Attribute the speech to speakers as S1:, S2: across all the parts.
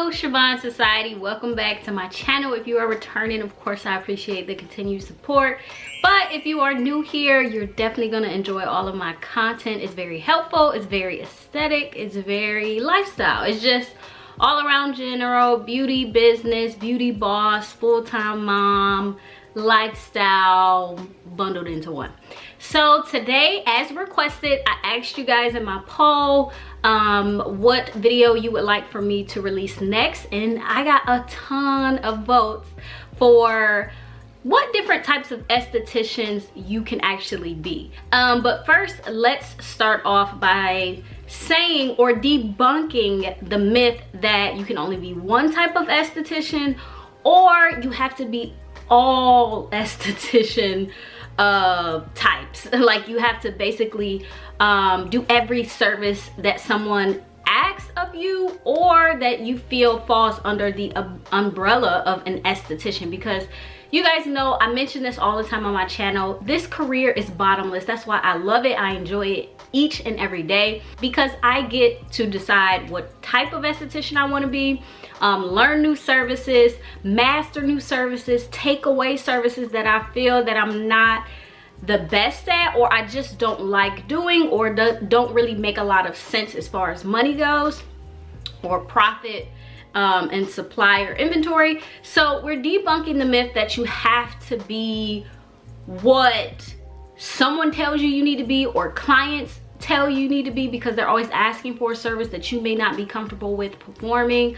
S1: Hello Shavon Society, welcome back to my channel. If you are returning, of course I appreciate the continued support, but if you are new here, you're definitely going to enjoy all of my content. It's very helpful, it's very aesthetic, it's very lifestyle, it's just all around general beauty business, beauty boss, full-time mom, lifestyle bundled into one. So today, as requested, I asked you guys in my poll what video you would like for me to release next, and I got a ton of votes for what different types of estheticians you can actually be. But first, let's start off by saying or debunking the myth that you can only be one type of esthetician, or you have to be all esthetician types. Like you have to basically do every service that someone asks of you, or that you feel falls under the umbrella of an esthetician. Because you guys know, I mention this all the time on my channel, this career is bottomless. That's why I love it. I enjoy it each and every day, because I get to decide what type of esthetician I want to be, learn new services, master new services, take away services that I feel that I'm not the best at, or I just don't like doing, or don't really make a lot of sense as far as money goes, or profit and supplier inventory. So we're debunking the myth that you have to be what someone tells you need to be, or clients tell you need to be, because they're always asking for a service that you may not be comfortable with performing.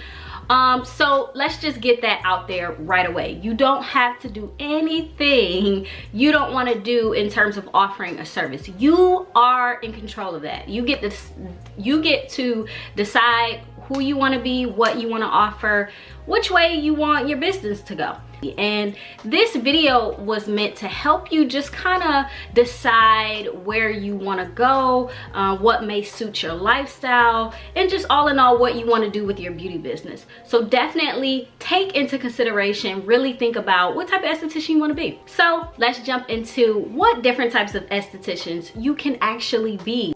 S1: So let's just get that out there right away. You don't have to do anything you don't want to do in terms of offering a service. You are in control of that. You get to decide who you want to be, what you want to offer, which way you want your business to go. And this video was meant to help you just kind of decide where you want to go, what may suit your lifestyle, and just all in all what you want to do with your beauty business. So definitely take into consideration, really think about what type of esthetician you want to be. So let's jump into what different types of estheticians you can actually be.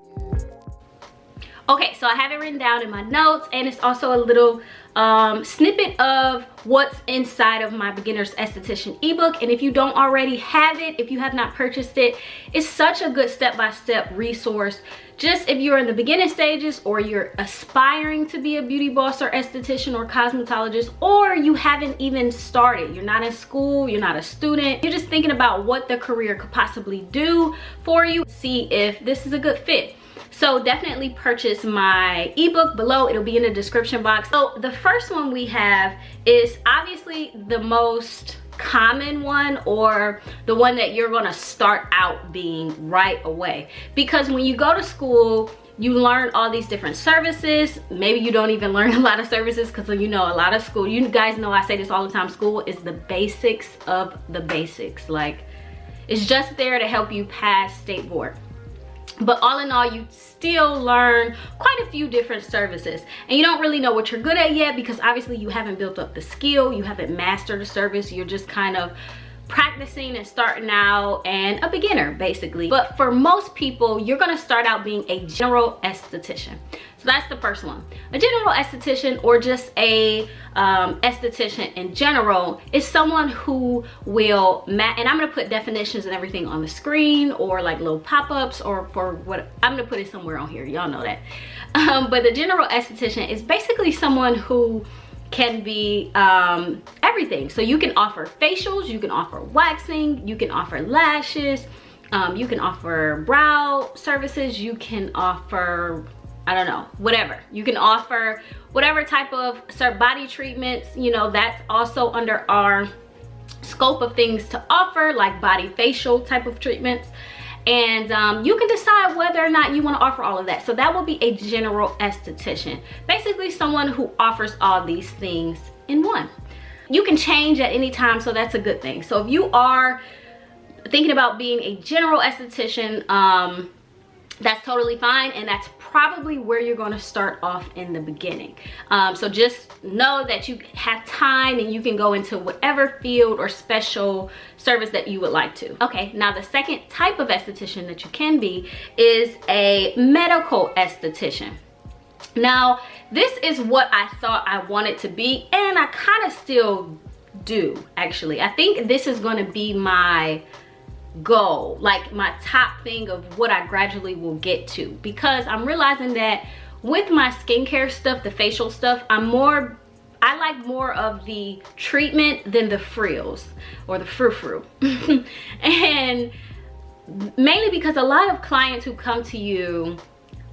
S1: Okay, so I have it written down in my notes, and it's also a little snippet of what's inside of my beginner's esthetician ebook. And if you don't already have it, if you have not purchased it, it's such a good step-by-step resource. Just if you're in the beginning stages, or you're aspiring to be a beauty boss or esthetician or cosmetologist, or you haven't even started, you're not in school, you're not a student, you're just thinking about what the career could possibly do for you, see if this is a good fit. So definitely purchase my ebook below. It'll be in the description box. So the first one we have is obviously the most common one, or the one that you're gonna start out being right away. Because when you go to school, you learn all these different services. Maybe you don't even learn a lot of services, because you know, a lot of school, you guys know I say this all the time, school is the basics of the basics. Like, it's just there to help you pass state board. But all in all, you still learn quite a few different services, and you don't really know what you're good at yet, because obviously you haven't built up the skill, you haven't mastered a service, you're just kind of practicing and starting out, and a beginner basically. But for most people, you're going to start out being a general esthetician. So that's the first one. A general esthetician, or just a esthetician in general, is someone who will and I'm going to put definitions and everything on the screen, or like little pop-ups, or for what I'm going to put it somewhere on here, y'all know that. But the general esthetician is basically someone who can be everything. So you can offer facials, you can offer waxing, you can offer lashes, you can offer brow services, you can offer, I don't know, whatever. You can offer whatever type of body treatments, you know, that's also under our scope of things to offer, like body facial type of treatments. And you can decide whether or not you want to offer all of that. So that will be a general esthetician, basically someone who offers all these things in one. You can change at any time, so that's a good thing. So if you are thinking about being a general esthetician, that's totally fine, and that's probably where you're going to start off in the beginning. So just know that you have time, and you can go into whatever field or special service that you would like to. Okay, now the second type of esthetician that you can be is a medical esthetician. Now, this is what I thought I wanted to be, and I kind of still do, actually. I think this is going to be my goal, like my top thing of what I gradually will get to, because I'm realizing that with my skincare stuff, the facial stuff, I like more of the treatment than the frills or the frou-frou. And mainly because a lot of clients who come to you,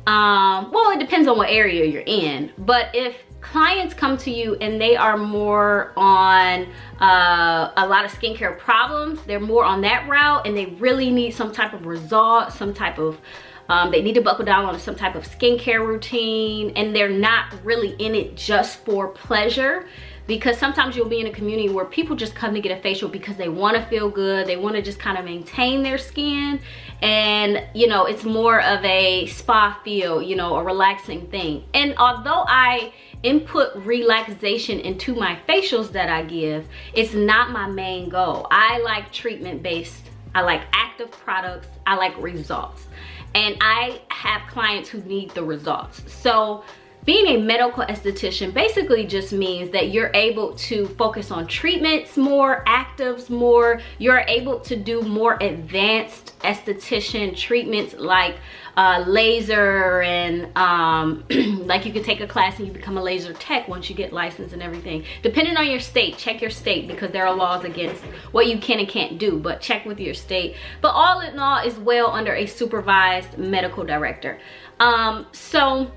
S1: well, it depends on what area you're in, but if clients come to you and they are more on a lot of skincare problems, they're more on that route, and they really need some type of result, some type of they need to buckle down on some type of skincare routine, and they're not really in it just for pleasure. Because sometimes you'll be in a community where people just come to get a facial because they want to feel good, they want to just kind of maintain their skin, and you know, it's more of a spa feel, you know, a relaxing thing. And although I input relaxation into my facials that I give, it's not my main goal. I like treatment based, I like active products, I like results, and I have clients who need the results. So being a medical esthetician basically just means that you're able to focus on treatments more, actives more. You're able to do more advanced esthetician treatments like laser, and like you can take a class and you become a laser tech once you get licensed and everything. Depending on your state, check your state, because there are laws against what you can and can't do, but check with your state. But all in all is well under a supervised medical director. So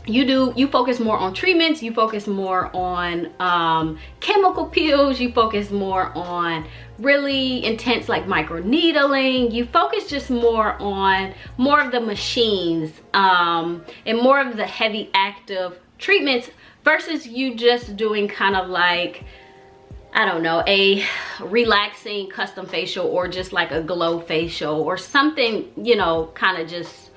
S1: you focus more on treatments, you focus more on chemical peels, you focus more on really intense like microneedling, you focus just more on more of the machines and more of the heavy active treatments, versus you just doing kind of like, I don't know, a relaxing custom facial, or just like a glow facial or something, you know, kind of just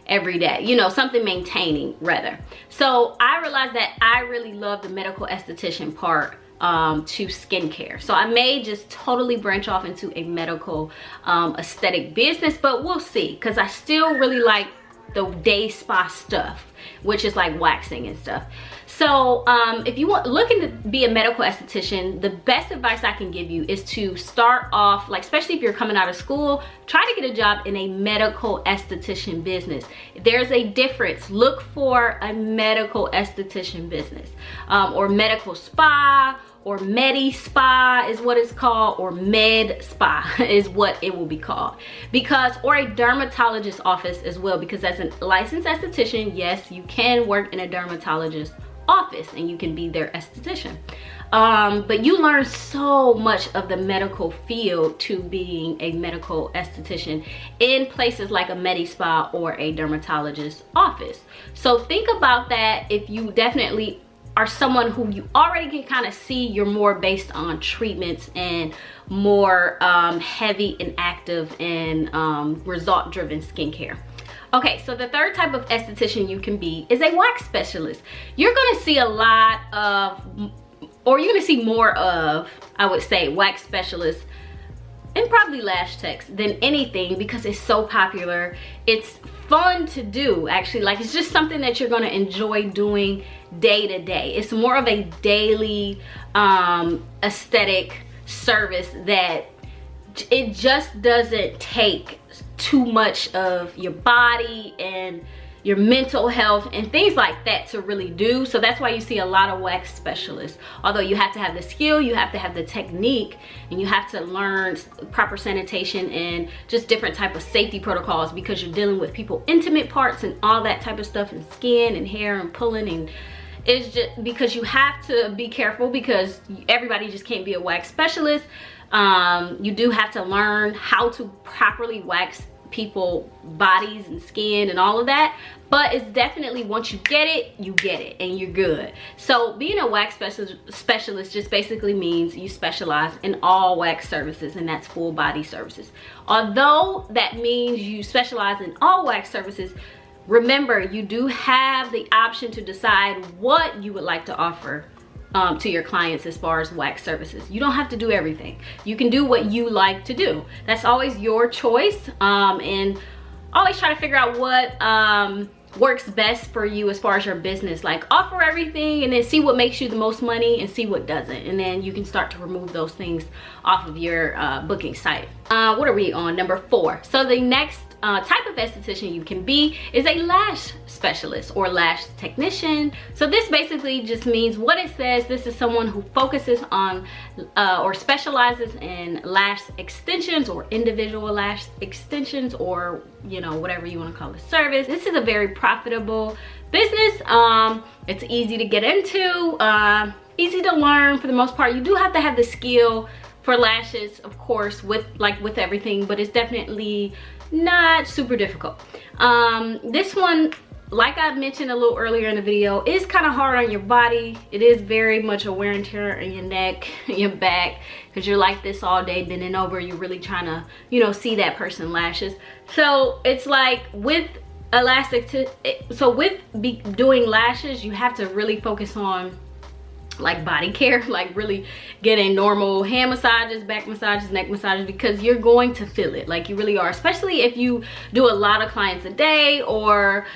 S1: every day, you know, something maintaining rather. So I realized that I really love the medical esthetician part to skincare. So I may just totally branch off into a medical aesthetic business, but we'll see, because I still really like the day spa stuff, which is like waxing and stuff. So if you want looking to be a medical esthetician, the best advice I can give you is to start off, like especially if you're coming out of school, try to get a job in a medical esthetician business. There's a difference. Look for a medical esthetician business, or medical spa, or medi spa is what it's called, or med spa is what it will be called. Because, or a dermatologist office as well, because as a licensed esthetician, yes, you can work in a dermatologist office and you can be their esthetician. But you learn so much of the medical field to being a medical esthetician in places like a medi spa or a dermatologist office. So think about that. If you definitely are someone who you already can kind of see you're more based on treatments and more heavy and active and result driven skincare. Okay, so the third type of esthetician you can be is a wax specialist. You're gonna see a lot of, or you're gonna see more of, I would say, wax specialists and probably lash techs than anything, because it's so popular. It's fun to do, actually. Like, it's just something that you're gonna enjoy doing day to day. It's more of a daily aesthetic service that it just doesn't take too much of your body and your mental health and things like that to really do. So that's why you see a lot of wax specialists. Although you have to have the skill, you have to have the technique, and you have to learn proper sanitation and just different type of safety protocols, because you're dealing with people intimate parts and all that type of stuff, and skin and hair and pulling, and it's just because you have to be careful, because everybody just can't be a wax specialist. You do have to learn how to properly wax people bodies and skin and all of that, but it's definitely, once you get it and you're good. So being a wax specialist just basically means you specialize in all wax services, and that's full body services. Although that means you specialize in all wax services, remember, you do have the option to decide what you would like to offer to your clients as far as wax services. You don't have to do everything. You can do what you like to do. That's always your choice, and always try to figure out what works best for you as far as your business. Like, offer everything and then see what makes you the most money and see what doesn't, and then you can start to remove those things off of your booking site. What are we on? Number 4. So the next type of esthetician you can be is a lash specialist or lash technician. So this basically just means what it says. This is someone who focuses on or specializes in lash extensions or individual lash extensions, or you know, whatever you want to call the service. This is a very profitable business. It's easy to get into, easy to learn for the most part. You do have to have the skill for lashes, of course, with everything, but it's definitely not super difficult. This one, like I mentioned a little earlier in the video, is kind of hard on your body. It is very much a wear and tear in your neck, your back, because you're like this all day bending over. You're really trying to, you know, see that person lashes. So it's like with doing lashes, you have to really focus on like body care, like really getting normal hand massages, back massages, neck massages, because you're going to feel it, like you really are, especially if you do a lot of clients a day, or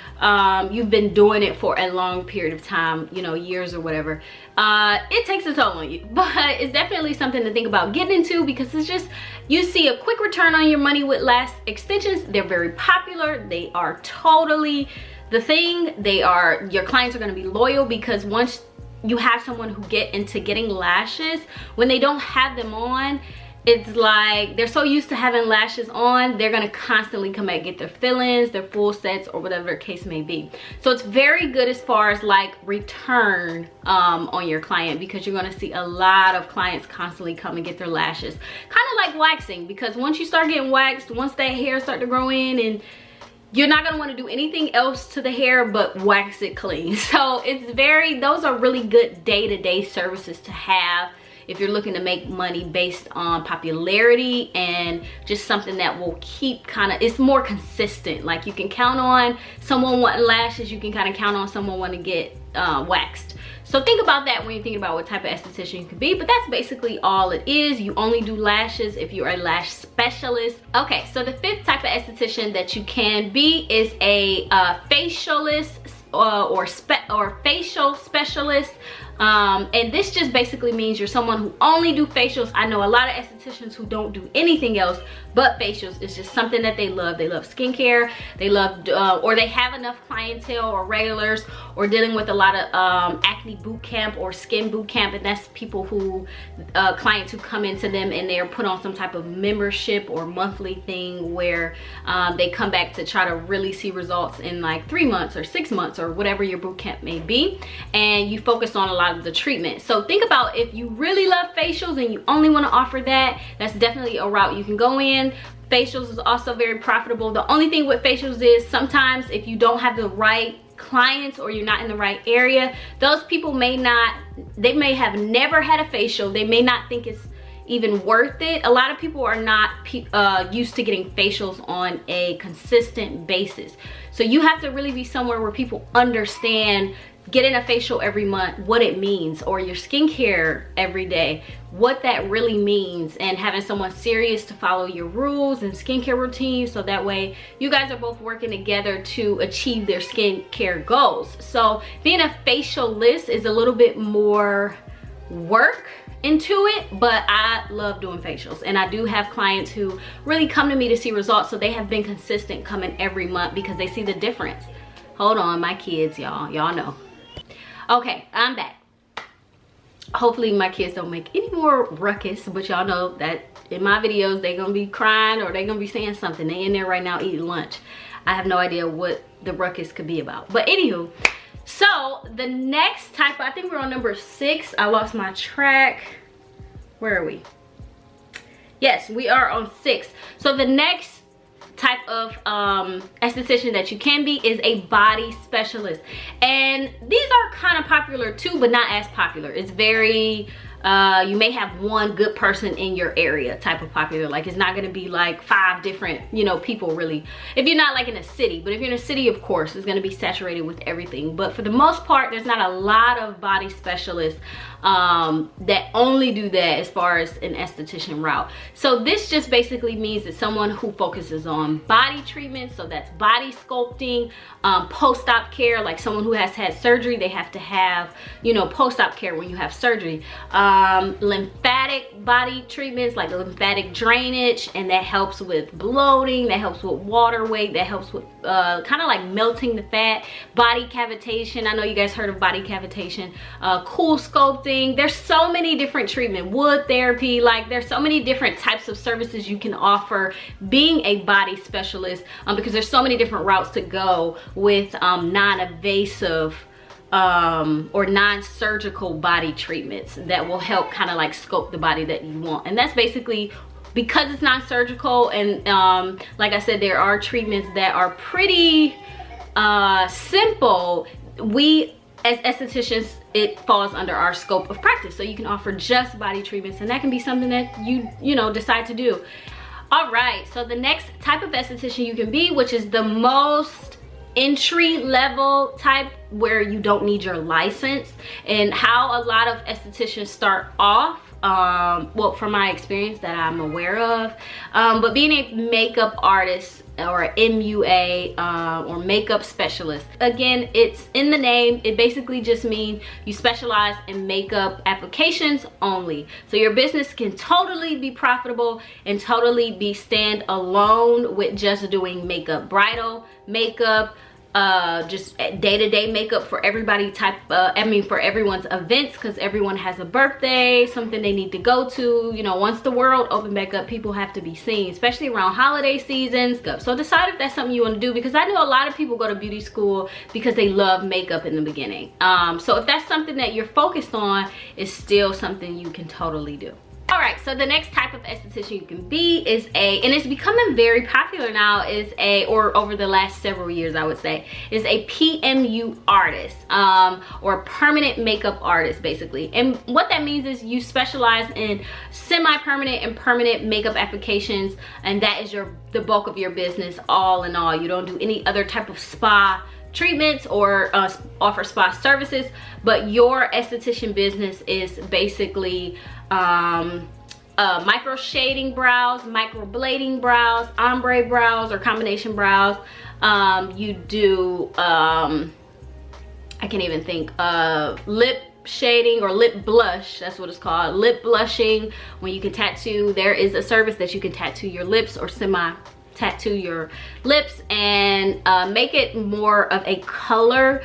S1: you've been doing it for a long period of time, you know, years or whatever. It takes a toll on you, but it's definitely something to think about getting into, because it's just, you see a quick return on your money with lash extensions. They're very popular. They are totally the thing. Your clients are going to be loyal, because once you have someone who get into getting lashes, when they don't have them on, it's like they're so used to having lashes on, they're gonna constantly come back, get their fill-ins, their full sets, or whatever the case may be. So it's very good as far as like return on your client, because you're gonna see a lot of clients constantly come and get their lashes. Kind of like waxing, because once you start getting waxed, once that hair start to grow in, and you're not gonna wanna do anything else to the hair but wax it clean. So those are really good day-to-day services to have if you're looking to make money based on popularity, and just something that will keep it's more consistent. Like, you can count on someone wanting lashes, you can kind of count on someone wanting to get waxed. So think about that when you're thinking about what type of esthetician you can be, but that's basically all it is. You only do lashes if you're a lash specialist. Okay, so the 5th type of esthetician that you can be is a facialist or facial specialist. And this just basically means you're someone who only do facials. I know a lot of estheticians who don't do anything else but facials. It's just something that they love. They love skincare, they love or they have enough clientele or regulars, or dealing with a lot of acne boot camp or skin boot camp, and that's people who clients who come into them and they're put on some type of membership or monthly thing where they come back to try to really see results in like 3 months or 6 months or whatever your boot camp may be, and you focus on a lot of the treatment. So think about, if you really love facials and you only want to offer that, that's definitely a route you can go in. Facials is also very profitable. The only thing with facials is sometimes if you don't have the right clients or you're not in the right area, those people may have never had a facial. They may not think it's even worth it. A lot of people are not used to getting facials on a consistent basis. So you have to really be somewhere where people understand getting a facial every month, what it means, or your skincare every day, what that really means, and having someone serious to follow your rules and skincare routines, so that way you guys are both working together to achieve their skincare goals. So being a facialist is a little bit more work into it, but I love doing facials, and I do have clients who really come to me to see results, so they have been consistent coming every month because they see the difference. Hold on, my kids, y'all know. Okay, I'm back. Hopefully my kids don't make any more ruckus, but y'all know that in my videos they gonna be crying or they gonna be saying something. They in there right now eating lunch. I have no idea what the ruckus could be about, but anywho, so the next type, I think we're on number 6. I lost my track. Where are we? Yes, we are on 6. So the next type of esthetician that you can be is a body specialist, and these are kind of popular too, but not as popular. It's very you may have one good person in your area type of popular. Like, it's not going to be like 5 different, you know, people really, if you're not like in a city. But if you're in a city, of course it's going to be saturated with everything. But for the most part, there's not a lot of body specialists that only do that as far as an esthetician route. So this just basically means that someone who focuses on body treatment, so that's body sculpting, post-op care, like someone who has had surgery, they have to have, you know, post-op care when you have surgery. Lymphatic body treatments like lymphatic drainage, and that helps with bloating, that helps with water weight, that helps with kind of like melting the fat. Body cavitation, I know you guys heard of body cavitation. Cool sculpting, there's so many different treatment, wood therapy, like there's so many different types of services you can offer being a body specialist, because there's so many different routes to go with non-invasive or non-surgical body treatments that will help kind of like sculpt the body that you want. And that's basically because it's non-surgical, and like I said, there are treatments that are pretty simple. We as estheticians, it falls under our scope of practice, so you can offer just body treatments, and that can be something that you know decide to do. All right, so the next type of esthetician you can be, which is the most entry level type, where you don't need your license, and how a lot of estheticians start off, well, from my experience that I'm aware of, but being a makeup artist or MUA or makeup specialist, again, it's in the name. It basically just means you specialize in makeup applications only. So your business can totally be profitable and totally be stand alone with just doing makeup, bridal makeup, just day-to-day makeup for everybody type, I mean for everyone's events, because everyone has a birthday, something they need to go to. You know, once the world open back up, people have to be seen, especially around holiday seasons. So decide if that's something you want to do, because I know a lot of people go to beauty school because they love makeup in the beginning. So if that's something that you're focused on, it's still something you can totally do. All right, so the next type of esthetician you can be is and it's becoming very popular now, or over the last several years I would say, is a PMU artist, or permanent makeup artist basically. And what that means is you specialize in semi-permanent and permanent makeup applications, and that is the bulk of your business all in all. You don't do any other type of spa treatments or offer spa services, but your esthetician business is basically micro shading brows, micro blading brows, ombre brows or combination brows. You do I can't even think, lip shading or lip blush, that's what it's called, lip blushing, when you can tattoo. There is a service that you can tattoo your lips or semi tattoo your lips and make it more of a color,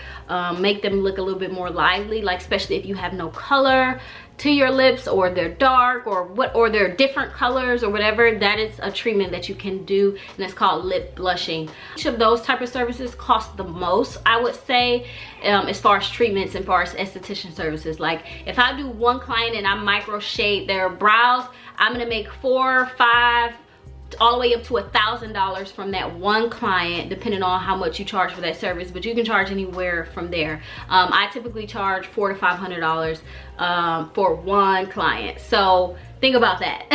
S1: make them look a little bit more lively, like especially if you have no color to your lips, or they're dark, or they're different colors or whatever. That is a treatment that you can do, and it's called lip blushing. Each of those type of services cost the most, I would say, as far as treatments and as far as esthetician services. Like if I do one client and I micro shade their brows, I'm gonna make $4 or $5 all the way up to $1,000 from that one client, depending on how much you charge for that service, but you can charge anywhere from there. I typically charge $400 to $500 for one client, so think about that.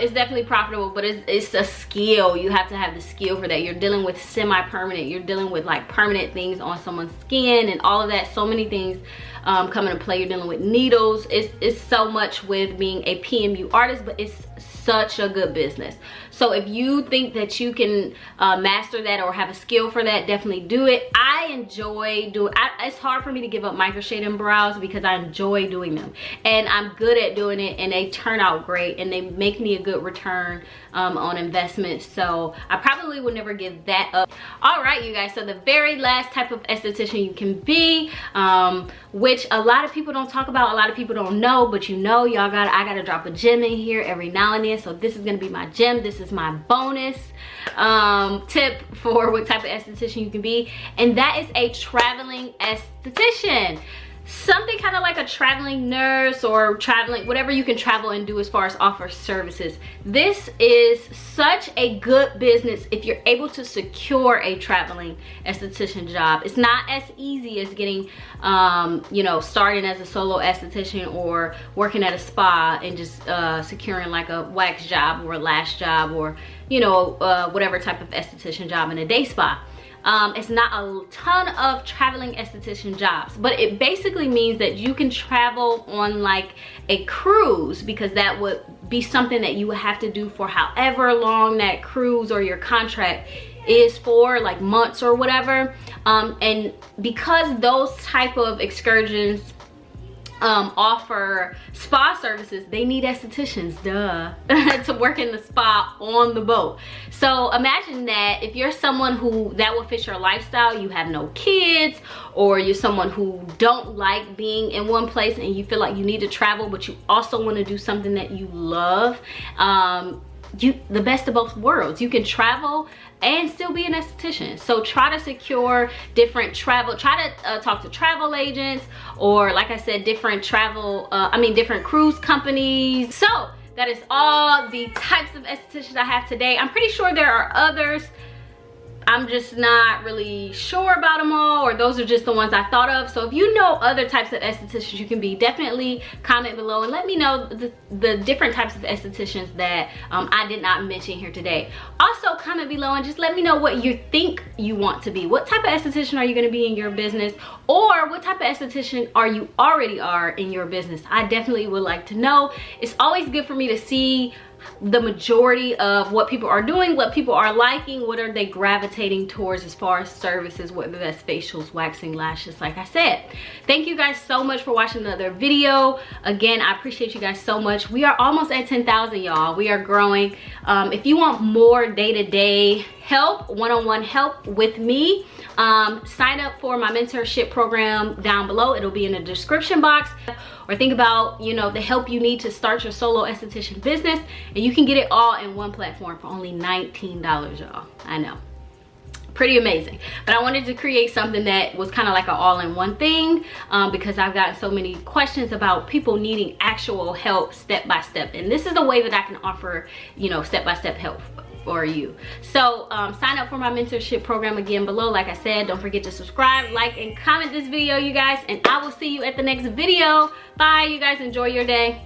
S1: It's definitely profitable, but it's a skill. You have to have the skill for that. You're dealing with semi-permanent, you're dealing with like permanent things on someone's skin and all of that. So many things come into play. You're dealing with needles. It's so much with being a PMU artist, but it's such a good business. So if you think that you can master that or have a skill for that, definitely do it. I enjoy doing it's hard for me to give up micro shading brows because I enjoy doing them, and I'm good at doing it, and they turn out great, and they make me a good return on investment. So I probably would never give that up. All right, you guys, so the very last type of esthetician you can be, which a lot of people don't talk about, a lot of people don't know, but you know, I gotta drop a gem in here every now and then. So this is gonna be my gem. This is my bonus tip for what type of esthetician you can be, and that is a traveling esthetician. Something kind of like a traveling nurse or traveling, whatever you can travel and do as far as offer services. This is such a good business if you're able to secure a traveling esthetician job. It's not as easy as getting, you know, starting as a solo esthetician or working at a spa and just securing like a wax job or a lash job or, you know, whatever type of esthetician job in a day spa. It's not a ton of traveling esthetician jobs, but it basically means that you can travel on like a cruise, because that would be something that you would have to do for however long that cruise or your contract is for, like months or whatever. And because those type of excursions offer spa services, they need estheticians, duh, to work in the spa on the boat. So imagine that if you're someone who that will fit your lifestyle, you have no kids, or you're someone who don't like being in one place and you feel like you need to travel, but you also want to do something that you love, the best of both worlds. You can travel and still be an esthetician. So try to secure different travel, try to talk to travel agents, or like I said, different travel, different cruise companies. So that is all the types of estheticians I have today. I'm pretty sure there are others. I'm just not really sure about them all, or those are just the ones I thought of. So if you know other types of estheticians you can be, definitely comment below and let me know the different types of estheticians that I did not mention here today. Also comment below and just let me know what you think you want to be. What type of esthetician are you going to be in your business, or what type of esthetician are you already are in your business? I definitely would like to know. It's always good for me to see the majority of what people are doing, what people are liking, what are they gravitating towards as far as services, whether that's facials, waxing, lashes. Like I said, thank you guys so much for watching another video. Again, I appreciate you guys so much. We are almost at 10,000, y'all. We are growing. If you want more day-to-day help, one-on-one help with me, sign up for my mentorship program down below. It'll be in the description box. Or think about, you know, the help you need to start your solo esthetician business, and you can get it all in one platform for only $19, y'all. I know, pretty amazing. But I wanted to create something that was kind of like an all-in-one thing, because I've gotten so many questions about people needing actual help step by step, and this is the way that I can offer, you know, step-by-step help for you. So sign up for my mentorship program again below. Like I said, don't forget to subscribe, like, and comment this video, you guys, and I will see you at the next video. Bye, you guys. Enjoy your day.